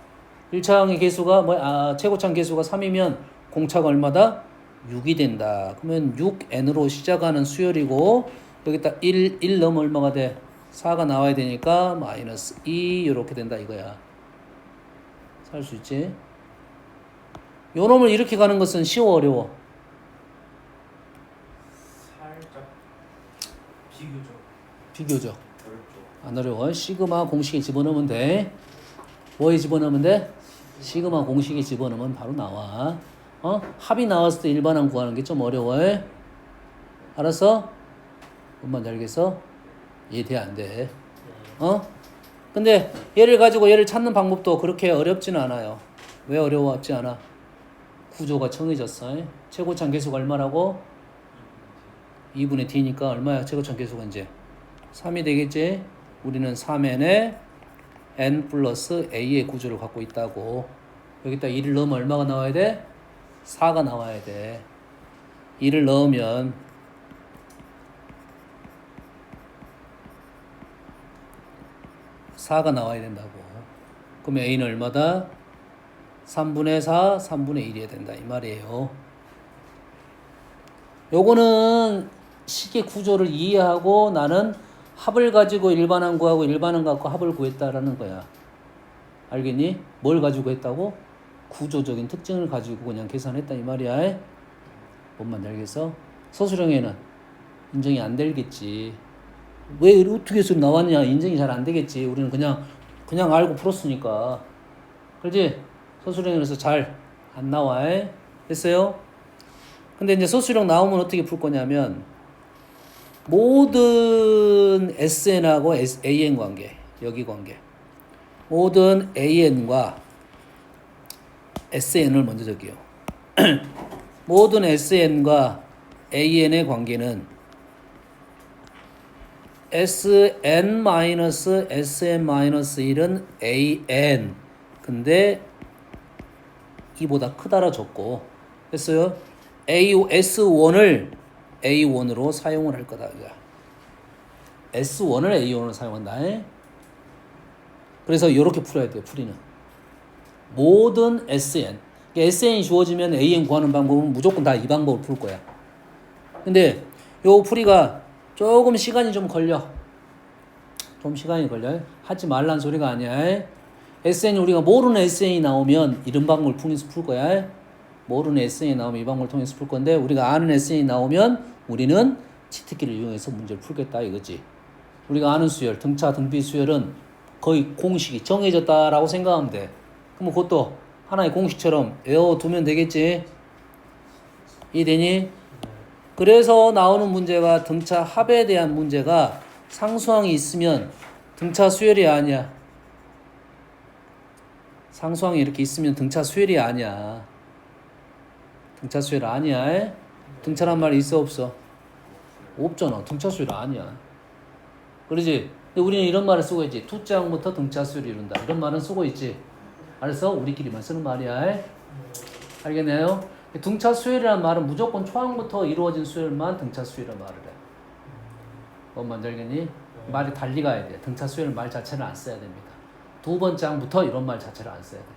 1차항의 계수가 최고차항 계수가 3이면 공차가 얼마다? 6이 된다. 그러면 6n으로 시작하는 수열이고 여기다 1 넣으면 얼마가 돼? 4가 나와야 되니까 마이너스 2 이렇게 된다 이거야. 살 수 있지? 요 놈을 이렇게 가는 것은 쉬워 어려워? 살짝 비교적 어렵죠. 안 어려워. 시그마 공식에 집어넣으면 돼. 뭐에 집어넣으면 돼? 시그마 공식에 집어넣으면 바로 나와. 합이 나왔을 때 일반항 구하는 게 좀 어려워. 알았어? 뭔 알겠어? 이해돼 안 돼? 근데 얘를 가지고 얘를 찾는 방법도 그렇게 어렵지는 않아요. 왜 어려웠지 않아? 구조가 정해졌어. 최고차항 계수가 얼마라고? 2분의 d니까 얼마야? 최고차항 계수가 이제 3이 되겠지? 우리는 3n에 n 플러스 a의 구조를 갖고 있다고. 여기다 2를 넣으면 얼마가 나와야 돼? 4가 나와야 돼. 2를 넣으면 4가 나와야 된다고. 그럼 a는 얼마다? 3분의 4, 3분의 1이어야 된다 이 말이에요. 요거는 식의 구조를 이해하고 나는 합을 가지고 일반항 구하고 일반항 갖고 합을 구했다라는 거야. 알겠니? 뭘 가지고 했다고? 구조적인 특징을 가지고 그냥 계산했다 이 말이야. 뭔 말인지 알겠어? 서술형에는 인정이 안 되겠지. 왜 어떻게 해서 나왔냐? 인정이 잘 안 되겠지. 우리는 그냥 알고 풀었으니까. 그렇지? 서술형에서 잘 안 나와. 됐어요? 근데 이제 서술형 나오면 어떻게 풀 거냐면 모든 SN하고 AN 관계, 여기 관계. 모든 AN과 SN을 먼저 적게요. 모든 SN과 AN의 관계는 SN-SM-1은 AN. 근데 이보다 크다라 줬고. 됐어요? S1을 A1으로 사용을 할 거다. S1을 A1으로 사용한다. 그래서 이렇게 풀어야 돼요. 풀이는. 모든 SN. SN이 주어지면 AN 구하는 방법은 무조건 다 이 방법을 풀 거야. 근데 요 풀이가 조금 시간이 좀 걸려. 좀 시간이 걸려. 하지 말란 소리가 아니야. SN이 우리가 모르는 SN이 나오면 이런 방법을 통해서 풀 거야. 모르는 SN이 나오면 이 방법을 통해서 풀 건데 우리가 아는 SN이 나오면 우리는 치트키를 이용해서 문제를 풀겠다 이거지. 우리가 아는 수열, 등차, 등비 수열은 거의 공식이 정해졌다라고 생각하면 돼. 그럼 그것도 하나의 공식처럼 외워두면 되겠지. 이해되니? 그래서 나오는 문제가 등차 합에 대한 문제가 상수항이 있으면 등차 수열이 아니야. 상수항이 이렇게 있으면 등차 수열이 아니야. 등차 수열 아니야. 등차란 말이 있어 없어? 없잖아. 등차 수열 아니야. 그러지? 근데 우리는 이런 말을 쓰고 있지. 투장부터 등차 수열이 이룬다. 이런 말은 쓰고 있지. 알았어? 우리끼리만 쓰는 말이야. 알겠나요? 등차 수열이라는 말은 무조건 초항부터 이루어진 수열만 등차 수열이라는 말을 해. 뭔 말인지 알겠니? 말이 달리 가야 돼. 등차 수열 말 자체는 안 써야 됩니다. 두 번째 항부터 이런 말 자체를 안 써야 돼.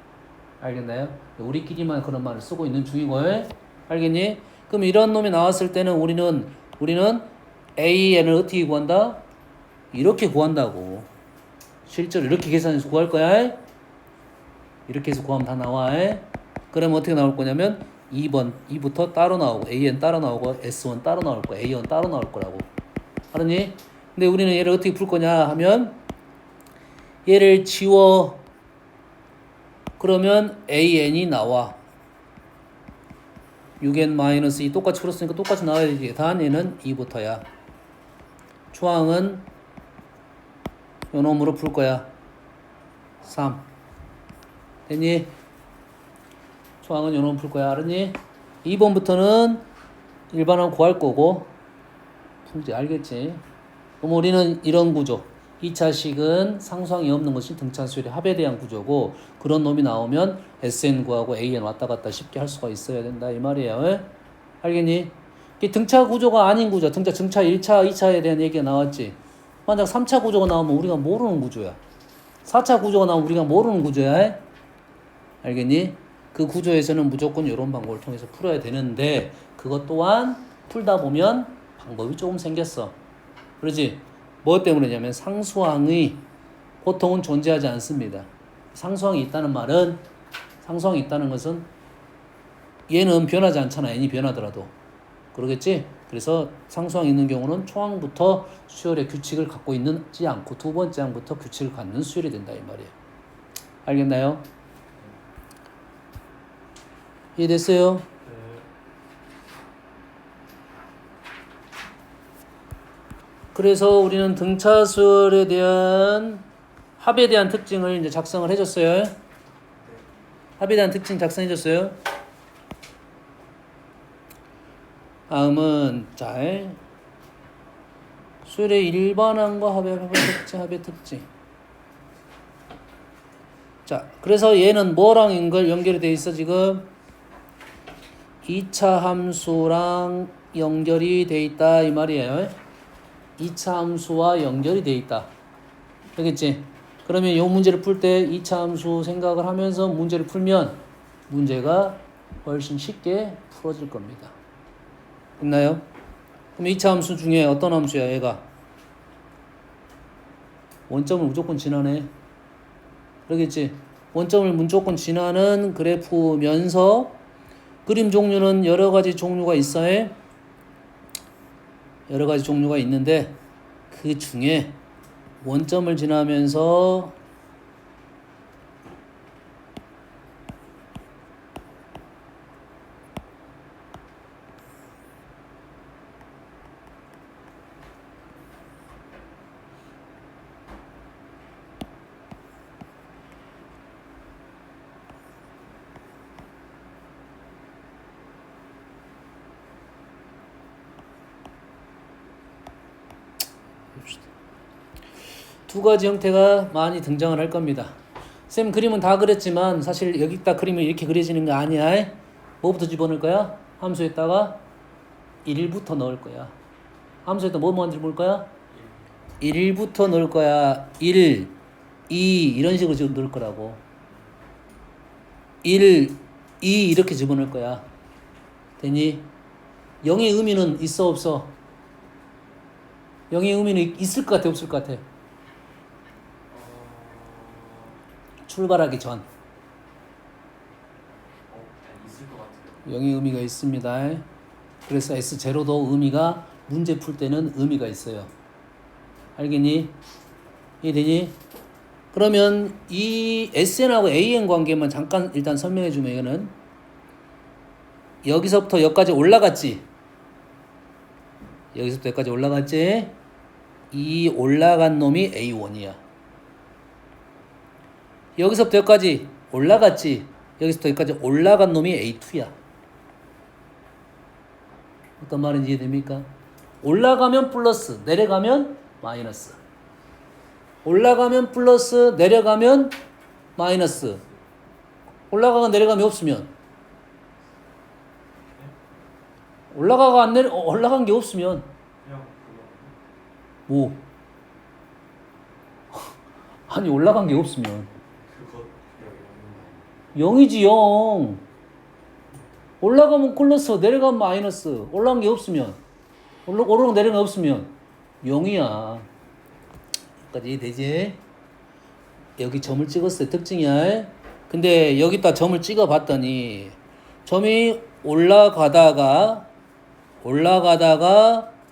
알겠나요? 우리끼리만 그런 말을 쓰고 있는 중이고, 알겠니? 그럼 이런 놈이 나왔을 때는 우리는 AN을 어떻게 구한다? 이렇게 구한다고. 실제로 이렇게 계산해서 구할 거야. 이렇게 해서 구하면 다 나와. 그러면 어떻게 나올 거냐면 2부터 따로 나오고 AN 따로 나오고 S1 따로 나올 거야. A1 따로 나올 거라고. 알았니? 근데 우리는 얘를 어떻게 풀 거냐 하면 얘를 지워. 그러면 AN이 나와. 6n-2 똑같이 풀었으니까 똑같이 나와야 되지. 단 얘는 2부터야. 초항은 요 놈으로 풀 거야. 3. 됐니? 초항은 요 놈으로 풀 거야. 알았니? 2번부터는 일반항 구할 거고 풀지. 알겠지? 그럼 우리는 이런 구조. 2차식은 상수항이 없는 것이 등차수열의 합에 대한 구조고 그런 놈이 나오면 SN 구하고 AN 왔다 갔다 쉽게 할 수가 있어야 된다 이 말이에요. 에? 알겠니? 이게 등차 구조가 아닌 구조. 등차 1차, 2차에 대한 얘기가 나왔지. 만약 3차 구조가 나오면 우리가 모르는 구조야. 4차 구조가 나오면 우리가 모르는 구조야. 에? 알겠니? 그 구조에서는 무조건 이런 방법을 통해서 풀어야 되는데 그것 또한 풀다 보면 방법이 조금 생겼어. 그러지? 뭐 때문이냐면 상수항이 보통은 존재하지 않습니다. 상수항이 있다는 말은 상수항이 있다는 것은 얘는 변하지 않잖아. n이 변하더라도. 그러겠지? 그래서 상수항이 있는 경우는 초항부터 수열의 규칙을 갖고 있지 않고 두 번째 항부터 규칙을 갖는 수열이 된다 이 말이에요. 알겠나요? 이해됐어요? 네. 그래서 우리는 등차수열에 대한 합에 대한 특징을 이제 작성을 해줬어요. 합에 대한 특징 작성해줬어요. 다음은 자 수열의 일반항과 합의 특징. 자, 그래서 얘는 뭐랑 연결이 돼 있어 지금? 2차 함수랑 연결이 돼 있다 이 말이에요. 2차 함수와 연결이 돼 있다. 알겠지? 그러면 이 문제를 풀 때 2차 함수 생각을 하면서 문제를 풀면 문제가 훨씬 쉽게 풀어질 겁니다. 됐나요? 그럼 2차 함수 중에 어떤 함수야 얘가? 원점을 무조건 지나네. 그러겠지? 원점을 무조건 지나는 그래프면서 그림 종류는 여러 가지 종류가 있어요. 여러 가지 종류가 있는데 그 중에 원점을 지나면서 두 가지 형태가 많이 등장을 할 겁니다. 쌤 그림은 다 그렸지만 사실 여기다 그림이 이렇게 그려지는 거 아니야. 뭐부터 집어넣을 거야? 함수에다가 1부터 넣을 거야. 함수에다 뭐 먼저 넣을 거야? 1부터 넣을 거야. 1, 2 이런 식으로 지금 넣을 거라고. 1, 2 이렇게 집어넣을 거야. 되니? 0의 의미는 있어 없어? 0의 의미는 있을 것 같아 없을 것 같아? 출발하기 전 있을 것 같아요. 0의 의미가 있습니다. 그래서 S0도 의미가 문제 풀 때는 의미가 있어요. 알겠니? 이해되니? 그러면 이 SN하고 AN 관계만 잠깐 일단 설명해 주면 이거는 여기서부터 여기까지 올라갔지? 여기서부터 여기까지 올라갔지? 이 올라간 놈이 A1이야. 여기서부터 여기까지 올라갔지? 여기서부터 여기까지 올라간 놈이 A2야. 어떤 말인지 이해됩니까? 올라가면 플러스, 내려가면 마이너스. 올라가면 플러스, 내려가면 마이너스. 올라가가 내려감이 없으면 올라간 게 없으면 그냥 그거 뭐? 아니 올라간 게 없으면 그것 그냥 0이지 0. 올라가면 플러스, 내려가면 마이너스. 올라간 게 없으면, 오르락 내려간 게 없으면 0이야. 여기까지 이해되지? 여기 점을 찍었어요. 특징이야. 근데 여기다 점을 찍어 봤더니 점이 올라가다가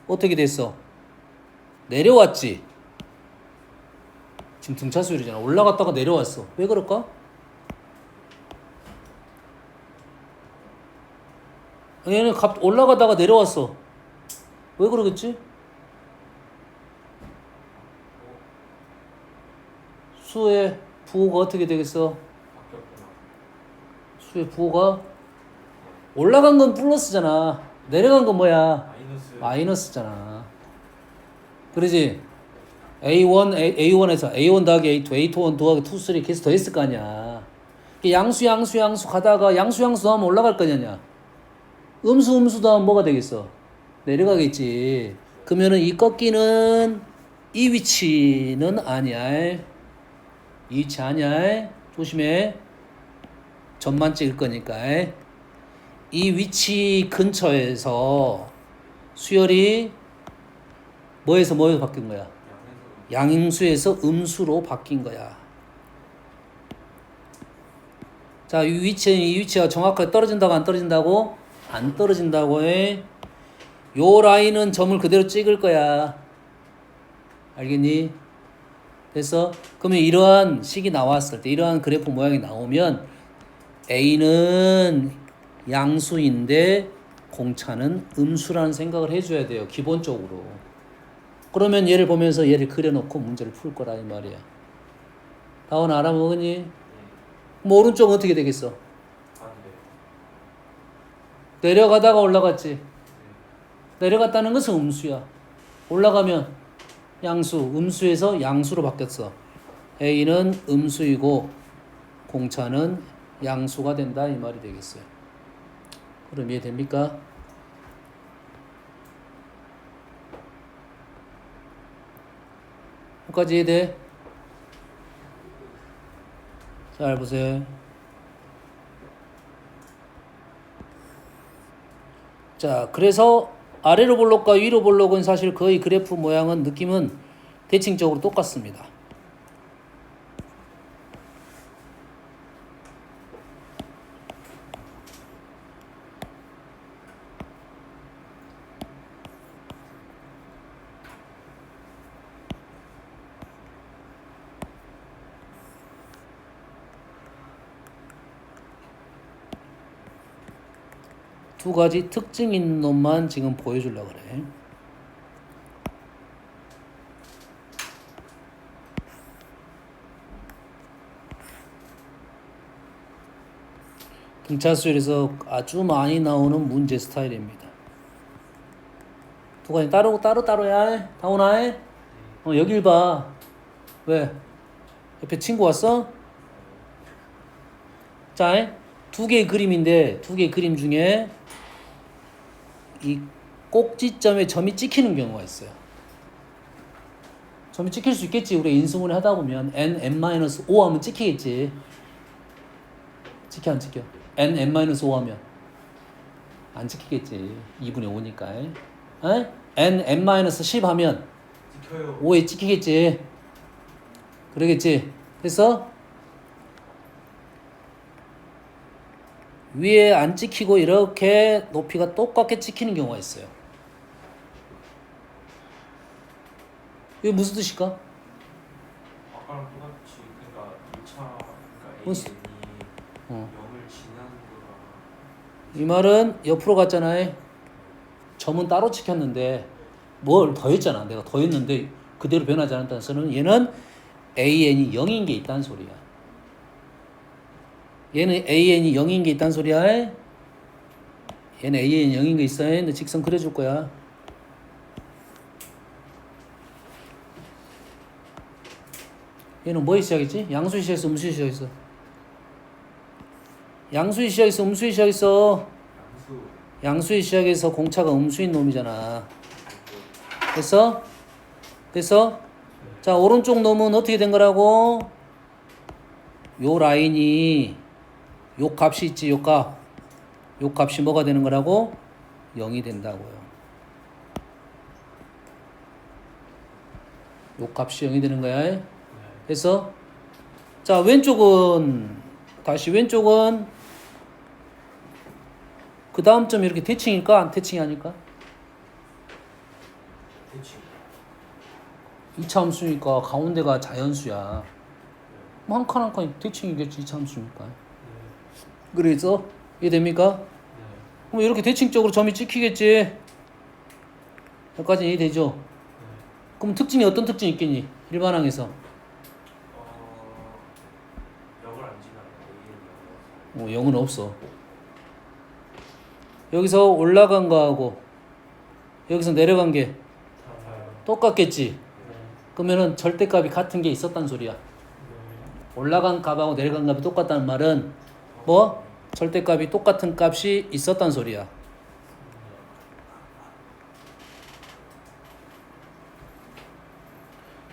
어떻게 됐어? 내려왔지. 지금 등차 수열이잖아. 올라갔다가 내려왔어. 왜 그럴까? 얘는 올라가다가 내려왔어. 왜 그러겠지? 수의 부호가 어떻게 되겠어? 바뀌었구나. 수의 부호가 올라간 건 플러스잖아. 내려간 건 뭐야? 마이너스잖아. 그러지? A1에서 A1 더하기 A2, A2 더하기 2, 3 계속 더했을 거 아니야. 양수 가다가 양수 더하면 올라갈 거냐? 음수 더하면 뭐가 되겠어? 내려가겠지. 그러면은 이 꺾이는 이 위치는 아니야. 이 위치 아니야. 조심해. 점만 찍을 거니까. 이 위치 근처에서 수열이 뭐에서 바뀐 거야? 양수에서 음수로 바뀐 거야. 자, 이 위치가 정확하게 떨어진다고 안 떨어진다고? 안 떨어진다고 해. 요 라인은 점을 그대로 찍을 거야. 알겠니? 됐어? 그러면 이러한 식이 나왔을 때, 이러한 그래프 모양이 나오면 A는 양수인데 공차는 음수라는 생각을 해줘야 돼요. 기본적으로. 그러면 얘를 보면서 얘를 그려놓고 문제를 풀 거라 이 말이야. 다운 알아먹으니? 그럼 오른쪽은 어떻게 되겠어? 내려가다가 올라갔지. 내려갔다는 것은 음수야. 올라가면 양수, 음수에서 양수로 바뀌었어. A는 음수이고 공차는 양수가 된다 이 말이 되겠어요. 그럼 이해됩니까? 여기까지 이해돼? 잘 보세요. 자, 그래서 아래로 볼록과 위로 볼록은 사실 거의 그래프 모양은 느낌은 대칭적으로 똑같습니다. 두 가지 특징 있는 놈만 지금 보여주려고 그래. 등차수열에서 아주 많이 나오는 문제 스타일입니다. 두 가지 따로야. 다운아. 여길 봐. 왜? 옆에 친구 왔어? 자, 두 개의 그림인데 두 개의 그림 중에 이 꼭지점에 점이 찍히는 경우가 있어요. 점이 찍힐 수 있겠지. 우리가 인수분해 하다 보면 n-5 하면 찍히겠지. 찍혀 안 찍혀? n-5 하면 안 찍히겠지. 2분의 5니까. n-10 하면 찍혀요. 5에 찍히겠지. 그러겠지. 그래서 위에 안 찍히고 이렇게 높이가 똑같게 찍히는 경우가 있어요. 이게 무슨 뜻일까? 아까랑 똑같이 그러니까 2차 그러니까 무슨- An이 0을 지나는 거랑 이 말은 옆으로 갔잖아요. 점은 따로 찍혔는데 뭘 더했잖아. 내가 더했는데 그대로 변하지 않았다는 소리는 얘는 AN이 0인 게 있다는 소리야. 얘는 AN이 0인 게 있다는 소리야. 얘는 AN이 0인 게 있어요. 너 직선 그려줄 거야. 얘는 뭐에 시작했지? 양수에 시작했어? 음수에 시작했어? 양수에 시작했어? 음수에 시작했어? 양수 양수에 시작해서 공차가 음수인 놈이잖아. 됐어? 됐어? 자, 오른쪽 놈은 어떻게 된 거라고? 요 라인이 요 값이 있지, 요 값. 요 값이 뭐가 되는 거라고? 0이 된다고요. 요 값이 0이 되는 거야. 네. 그래서 자, 왼쪽은 다시 왼쪽은 그 다음 점이 이렇게 대칭일까? 안 대칭이 아닐까? 대칭. 2차 함수니까 가운데가 자연수야. 뭐 한 칸 한 칸이 대칭이겠지, 2차 함수니까. 네. 그래서 이해됩니까? 네. 그럼 이렇게 대칭적으로 점이 찍히겠지. 여기까지 이해되죠? 네. 그럼 특징이 어떤 특징이 있겠니? 일반항에서. 역을 안 지나요. A는 0은 없어. 여기서 올라간 거하고 여기서 내려간 게 달라요. 똑같겠지. 네. 그러면은 절대값이 같은 게 있었단 소리야. 네. 올라간 값하고 내려간 값이 똑같다는 말은 뭐? 절대값이 똑같은 값이 있었단 소리야.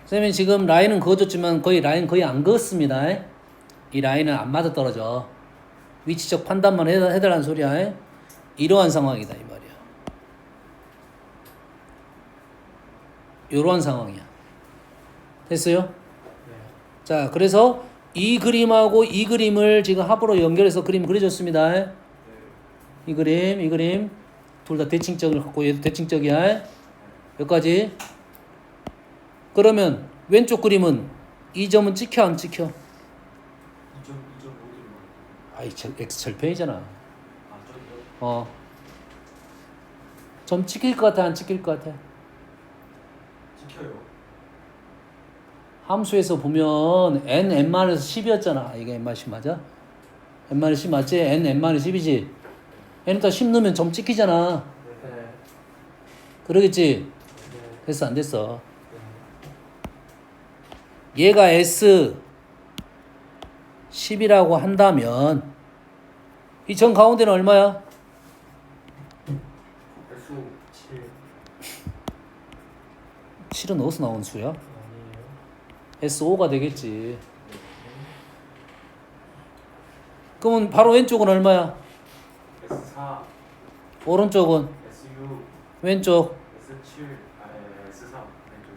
선생님이 지금 라인은 그어줬지만 라인 거의 안 그었습니다. 이 라인은 안 맞아 떨어져. 위치적 판단만 해달라는 소리야. 이러한 상황이다 이 말이야. 이러한 상황이야. 됐어요? 네. 자, 그래서 이 그림하고 이 그림을 지금 합으로 연결해서 그림 그려줬습니다. 네. 이 그림 둘 다 대칭적을 갖고 얘도 대칭적이야. 여기까지. 그러면 왼쪽 그림은 이 점은 찍혀 안 찍혀? 2.5점 어디로 아이 x 절편이잖아. 아, 저기요. 점 찍힐 것 같아 안 찍힐 것 같아? 찍혀요. 함수에서 보면 n n-10이었잖아. 이게 n-10 맞아? n-10 맞지? n n-10이지? n에다 10 넣으면 점 찍히잖아. 네. 그러겠지? 네. 됐어 안 됐어? 네. 얘가 s 10이라고 한다면 이 점 가운데는 얼마야? S 7 7은 어디서 나온 수야? 아니에요. S5가 되겠지. 그러면 바로 왼쪽은 얼마야? S4 오른쪽은 SU 왼쪽. S7 S3 왼쪽.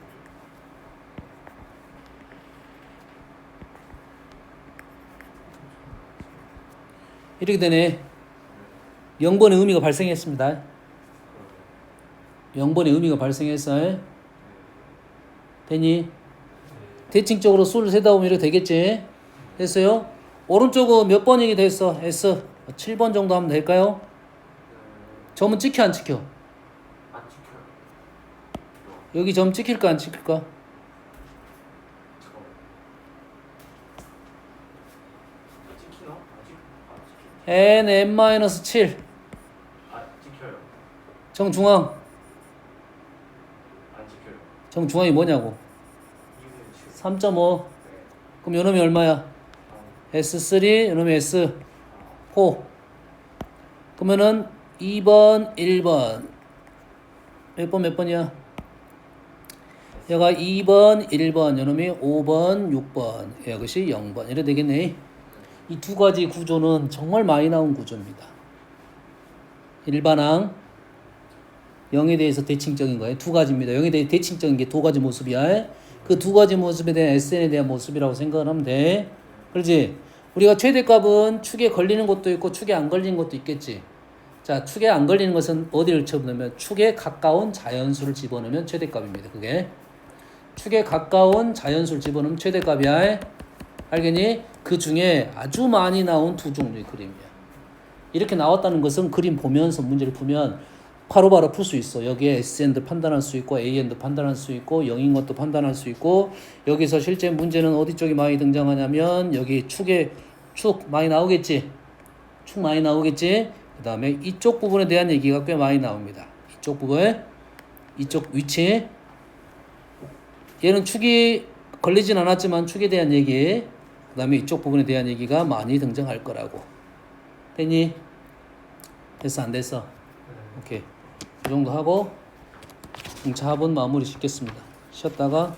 이렇게 되네. 0번의 의미가 발생했습니다. 0번의 의미가 발생했어. 되니? 대칭적으로 수를 세다 보면 이렇게 되겠지? 됐어요? 오른쪽은 몇 번이게 됐어? S 7번 정도 하면 될까요? 점은 찍혀 안 찍혀? 안 찍혀요. 여기 점 찍힐까 안 찍힐까? 잠깐만. 찍히나? 안 찍혀. n n-7 찍혀요. 정중앙. 안 찍혀요. 정중앙이 뭐냐고? 2분의 7. 3.5. 그럼 요놈이 얼마야? S3, 요놈이 S4. 그러면은 2번, 1번. 몇 번이야? 얘가 2번, 1번, 요놈이 5번, 6번. 이것이 0번. 이래 되겠네. 이 두 가지 구조는 정말 많이 나온 구조입니다. 일반항 0에 대해서 대칭적인 거예요. 두 가지입니다. 0에 대해 대칭적인 게 두 가지 모습이야. 그 두 가지 모습에 대한 SN에 대한 모습이라고 생각을 하면 돼. 그렇지? 우리가 최대값은 축에 걸리는 것도 있고 축에 안 걸리는 것도 있겠지. 자, 축에 안 걸리는 것은 어디를 집어넣으면 축에 가까운 자연수를 집어넣으면 최대값입니다. 그게 축에 가까운 자연수를 집어넣으면 최대값이야. 알겠니? 그 중에 아주 많이 나온 두 종류의 그림이야. 이렇게 나왔다는 것은 그림 보면서 문제를 풀면 바로바로 풀 수 있어. 여기에 SN도 판단할 수 있고 AN도 판단할 수 있고 0인 것도 판단할 수 있고 여기서 실제 문제는 어디 쪽이 많이 등장하냐면 여기 축 많이 나오겠지. 축 많이 나오겠지. 그 다음에 이쪽 부분에 대한 얘기가 꽤 많이 나옵니다. 이쪽 부분, 이쪽 위치. 얘는 축이 걸리진 않았지만 축에 대한 얘기, 그 다음에 이쪽 부분에 대한 얘기가 많이 등장할 거라고. 됐니? 됐어 안 됐어? 오케이. 이 정도 하고 공차 합은 마무리 짓겠습니다. 쉬었다가